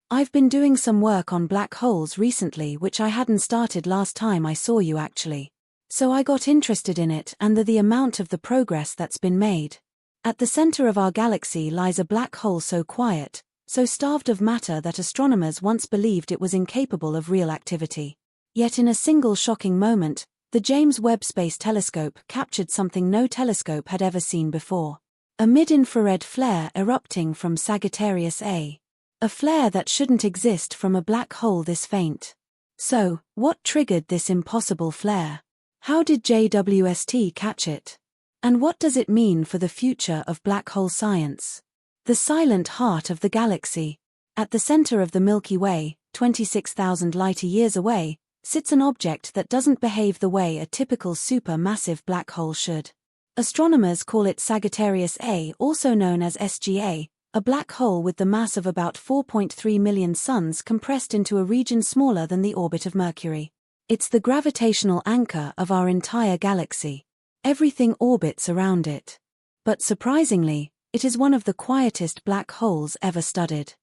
I've been doing some work on black holes recently which I hadn't started last time I saw you actually. So I got interested in it and the amount of the progress that's been made. At the center of our galaxy lies a black hole so quiet, so starved of matter that astronomers once believed it was incapable of real activity. Yet in a single shocking moment, the James Webb Space Telescope captured something no telescope had ever seen before. A mid-infrared flare erupting from Sagittarius A. A flare that shouldn't exist from a black hole this faint. So, what triggered this impossible flare? How did JWST catch it? And what does it mean for the future of black hole science? The silent heart of the galaxy. At the center of the Milky Way, 26,000 light-years away, sits an object that doesn't behave the way a typical supermassive black hole should. Astronomers call it Sagittarius A, also known as SGA, a black hole with the mass of about 4.3 million suns compressed into a region smaller than the orbit of Mercury. It's the gravitational anchor of our entire galaxy. Everything orbits around it. But surprisingly, it is one of the quietest black holes ever studied.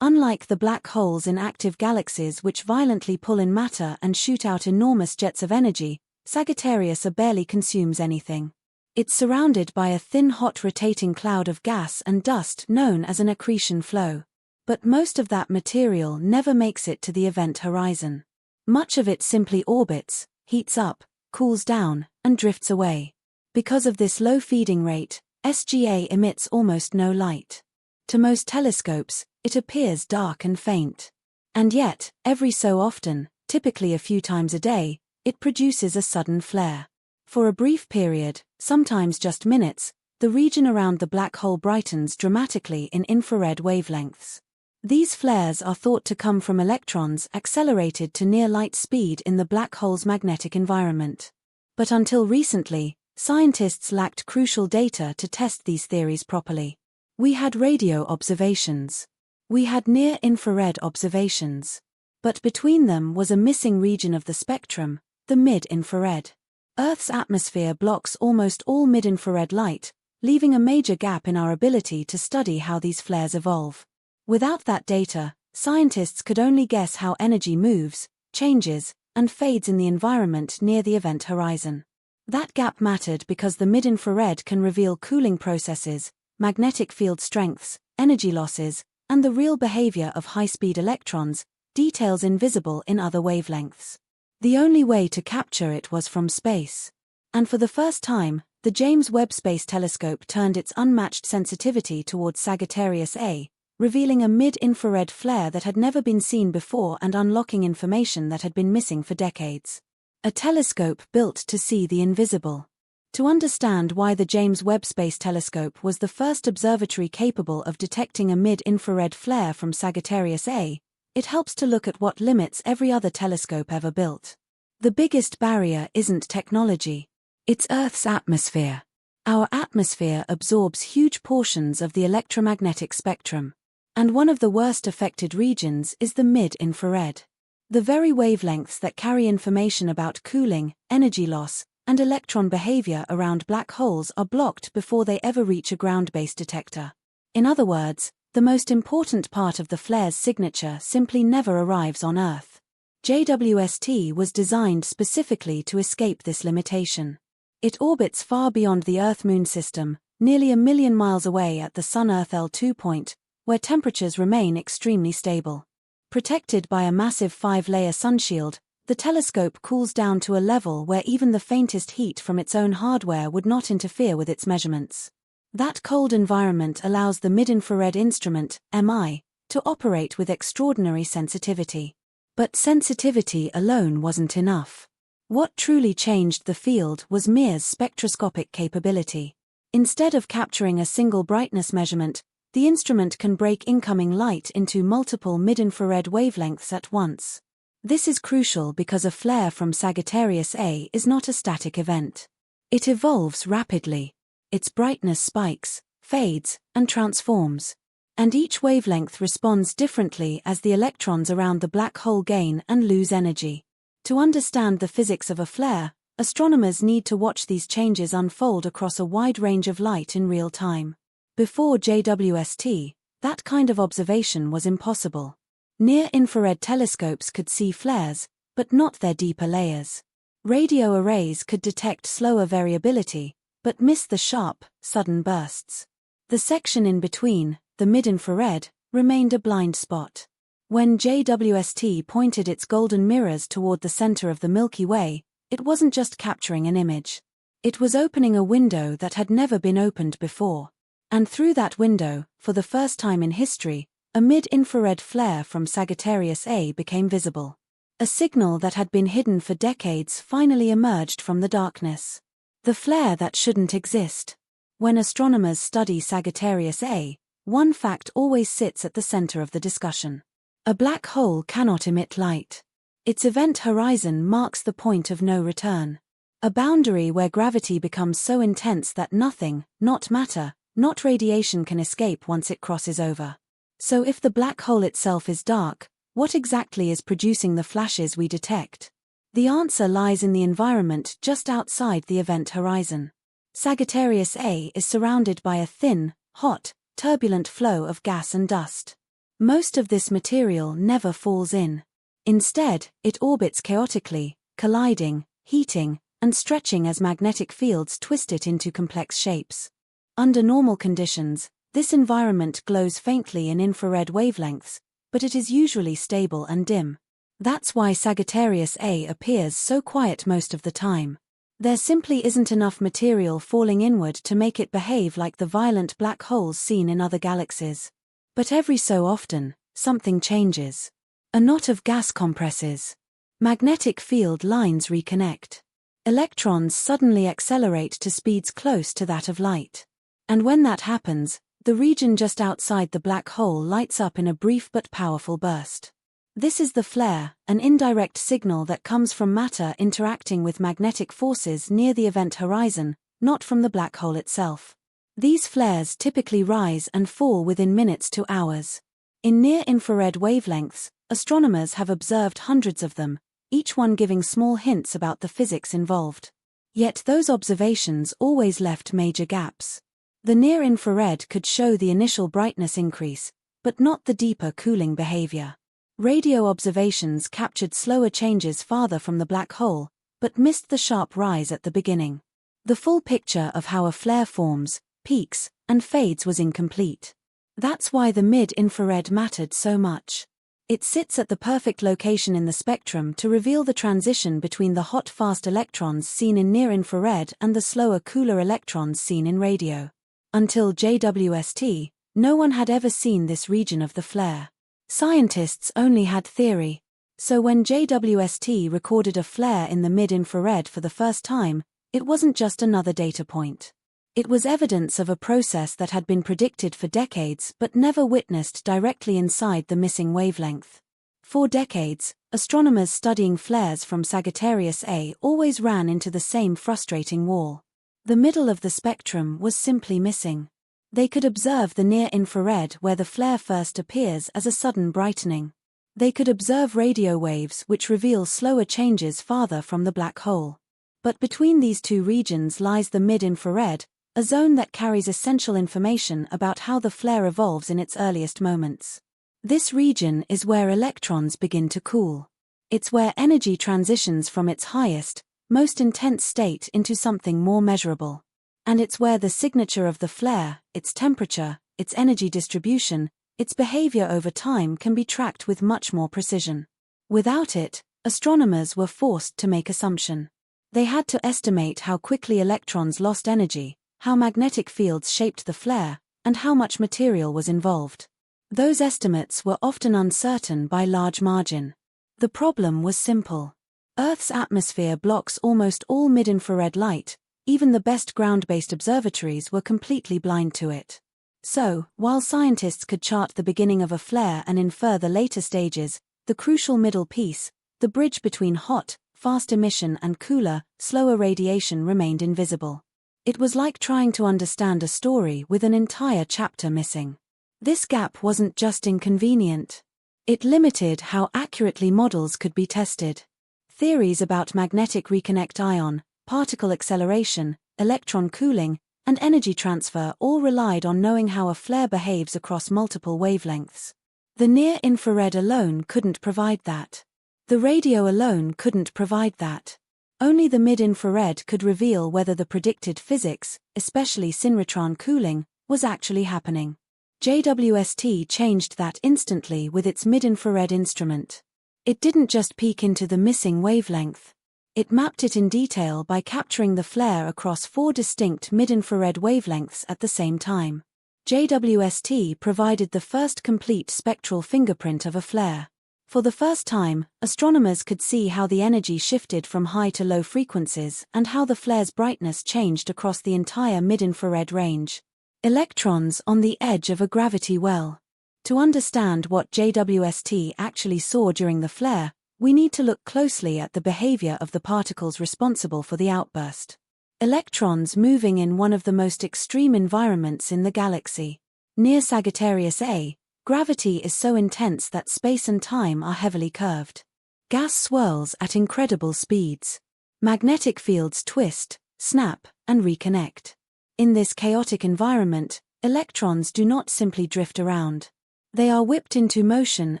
Unlike the black holes in active galaxies which violently pull in matter and shoot out enormous jets of energy, Sagittarius A barely consumes anything. It's surrounded by a thin hot rotating cloud of gas and dust known as an accretion flow. But most of that material never makes it to the event horizon. Much of it simply orbits, heats up, cools down, and drifts away. Because of this low feeding rate, SGA emits almost no light. To most telescopes, it appears dark and faint. And yet, every so often, typically a few times a day, it produces a sudden flare. For a brief period, sometimes just minutes, the region around the black hole brightens dramatically in infrared wavelengths. These flares are thought to come from electrons accelerated to near light speed in the black hole's magnetic environment. But until recently, scientists lacked crucial data to test these theories properly. We had radio observations. We had near-infrared observations. But between them was a missing region of the spectrum, the mid-infrared. Earth's atmosphere blocks almost all mid-infrared light, leaving a major gap in our ability to study how these flares evolve. Without that data, scientists could only guess how energy moves, changes, and fades in the environment near the event horizon. That gap mattered because the mid-infrared can reveal cooling processes, magnetic field strengths, energy losses, and the real behavior of high-speed electrons, details invisible in other wavelengths. The only way to capture it was from space. And for the first time, the James Webb Space Telescope turned its unmatched sensitivity towards Sagittarius A, revealing a mid-infrared flare that had never been seen before and unlocking information that had been missing for decades. A telescope built to see the invisible. To understand why the James Webb Space Telescope was the first observatory capable of detecting a mid-infrared flare from Sagittarius A, it helps to look at what limits every other telescope ever built. The biggest barrier isn't technology. It's Earth's atmosphere. Our atmosphere absorbs huge portions of the electromagnetic spectrum. And one of the worst affected regions is the mid-infrared. The very wavelengths that carry information about cooling, energy loss, and electron behavior around black holes are blocked before they ever reach a ground-based detector. In other words, the most important part of the flare's signature simply never arrives on Earth. JWST was designed specifically to escape this limitation. It orbits far beyond the Earth-Moon system, nearly 1 million miles away at the Sun-Earth L2 point, where temperatures remain extremely stable. Protected by a massive 5-layer sunshield, the telescope cools down to a level where even the faintest heat from its own hardware would not interfere with its measurements. That cold environment allows the mid-infrared instrument, MI, to operate with extraordinary sensitivity. But sensitivity alone wasn't enough. What truly changed the field was MIR's spectroscopic capability. Instead of capturing a single brightness measurement, the instrument can break incoming light into multiple mid-infrared wavelengths at once. This is crucial because a flare from Sagittarius A is not a static event. It evolves rapidly. Its brightness spikes, fades, and transforms. And each wavelength responds differently as the electrons around the black hole gain and lose energy. To understand the physics of a flare, astronomers need to watch these changes unfold across a wide range of light in real time. Before JWST, that kind of observation was impossible. Near-infrared telescopes could see flares, but not their deeper layers. Radio arrays could detect slower variability, but miss the sharp, sudden bursts. The section in between, the mid-infrared, remained a blind spot. When JWST pointed its golden mirrors toward the center of the Milky Way, it wasn't just capturing an image. It was opening a window that had never been opened before. And through that window, for the first time in history, a mid-infrared flare from Sagittarius A became visible. A signal that had been hidden for decades finally emerged from the darkness. The flare that shouldn't exist. When astronomers study Sagittarius A, one fact always sits at the center of the discussion. A black hole cannot emit light. Its event horizon marks the point of no return. A boundary where gravity becomes so intense that nothing, not matter, not radiation can escape once it crosses over. So if the black hole itself is dark, what exactly is producing the flashes we detect? The answer lies in the environment just outside the event horizon. Sagittarius A is surrounded by a thin, hot, turbulent flow of gas and dust. Most of this material never falls in. Instead, it orbits chaotically, colliding, heating, and stretching as magnetic fields twist it into complex shapes. Under normal conditions, this environment glows faintly in infrared wavelengths, but it is usually stable and dim. That's why Sagittarius A appears so quiet most of the time. There simply isn't enough material falling inward to make it behave like the violent black holes seen in other galaxies. But every so often, something changes. A knot of gas compresses. Magnetic field lines reconnect. Electrons suddenly accelerate to speeds close to that of light. And when that happens, the region just outside the black hole lights up in a brief but powerful burst. This is the flare, an indirect signal that comes from matter interacting with magnetic forces near the event horizon, not from the black hole itself. These flares typically rise and fall within minutes to hours. In near-infrared wavelengths, astronomers have observed hundreds of them, each one giving small hints about the physics involved. Yet those observations always left major gaps. The near-infrared could show the initial brightness increase, but not the deeper cooling behavior. Radio observations captured slower changes farther from the black hole, but missed the sharp rise at the beginning. The full picture of how a flare forms, peaks, and fades was incomplete. That's why the mid-infrared mattered so much. It sits at the perfect location in the spectrum to reveal the transition between the hot fast electrons seen in near-infrared and the slower cooler electrons seen in radio. Until JWST, no one had ever seen this region of the flare. Scientists only had theory. So when JWST recorded a flare in the mid-infrared for the first time, it wasn't just another data point. It was evidence of a process that had been predicted for decades but never witnessed directly inside the missing wavelength. For decades, astronomers studying flares from Sagittarius A always ran into the same frustrating wall. The middle of the spectrum was simply missing. They could observe the near-infrared where the flare first appears as a sudden brightening. They could observe radio waves which reveal slower changes farther from the black hole. But between these two regions lies the mid-infrared, a zone that carries essential information about how the flare evolves in its earliest moments. This region is where electrons begin to cool. It's where energy transitions from its highest, most intense state into something more measurable. And it's where the signature of the flare, its temperature, its energy distribution, its behavior over time can be tracked with much more precision. Without it, astronomers were forced to make assumptions. They had to estimate how quickly electrons lost energy, how magnetic fields shaped the flare, and how much material was involved. Those estimates were often uncertain by large margin. The problem was simple. Earth's atmosphere blocks almost all mid-infrared light, even the best ground-based observatories were completely blind to it. So, while scientists could chart the beginning of a flare and infer the later stages, the crucial middle piece, the bridge between hot, fast emission and cooler, slower radiation remained invisible. It was like trying to understand a story with an entire chapter missing. This gap wasn't just inconvenient. It limited how accurately models could be tested. Theories about magnetic reconnect ion, particle acceleration, electron cooling, and energy transfer all relied on knowing how a flare behaves across multiple wavelengths. The near-infrared alone couldn't provide that. The radio alone couldn't provide that. Only the mid-infrared could reveal whether the predicted physics, especially synchrotron cooling, was actually happening. JWST changed that instantly with its mid-infrared instrument. It didn't just peek into the missing wavelength. It mapped it in detail by capturing the flare across 4 distinct mid-infrared wavelengths at the same time. JWST provided the first complete spectral fingerprint of a flare. For the first time, astronomers could see how the energy shifted from high to low frequencies and how the flare's brightness changed across the entire mid-infrared range. Electrons on the edge of a gravity well. To understand what JWST actually saw during the flare, we need to look closely at the behavior of the particles responsible for the outburst. Electrons moving in one of the most extreme environments in the galaxy. Near Sagittarius A, gravity is so intense that space and time are heavily curved. Gas swirls at incredible speeds. Magnetic fields twist, snap, and reconnect. In this chaotic environment, electrons do not simply drift around. They are whipped into motion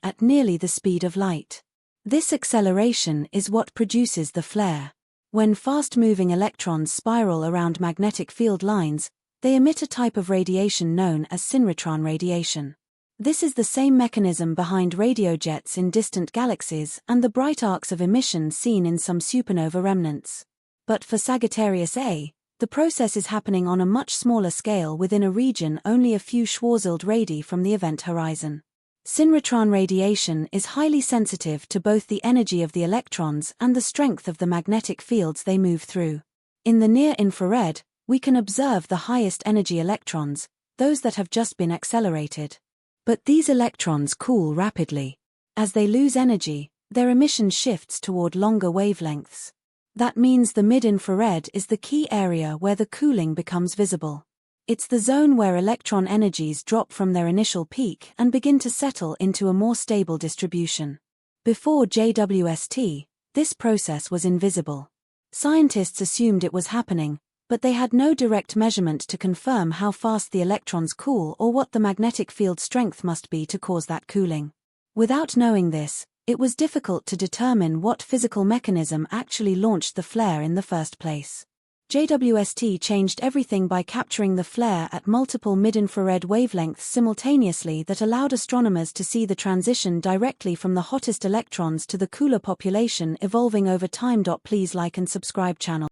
at nearly the speed of light. This acceleration is what produces the flare. When fast-moving electrons spiral around magnetic field lines, they emit a type of radiation known as synchrotron radiation. This is the same mechanism behind radio jets in distant galaxies and the bright arcs of emission seen in some supernova remnants. But for Sagittarius A, the process is happening on a much smaller scale within a region only a few Schwarzschild radii from the event horizon. Synchrotron radiation is highly sensitive to both the energy of the electrons and the strength of the magnetic fields they move through. In the near-infrared, we can observe the highest energy electrons, those that have just been accelerated. But these electrons cool rapidly. As they lose energy, their emission shifts toward longer wavelengths. That means the mid-infrared is the key area where the cooling becomes visible. It's the zone where electron energies drop from their initial peak and begin to settle into a more stable distribution. Before JWST, this process was invisible. Scientists assumed it was happening, but they had no direct measurement to confirm how fast the electrons cool or what the magnetic field strength must be to cause that cooling. Without knowing this, it was difficult to determine what physical mechanism actually launched the flare in the first place. JWST changed everything by capturing the flare at multiple mid-infrared wavelengths simultaneously that allowed astronomers to see the transition directly from the hottest electrons to the cooler population evolving over time. Please like and subscribe channel.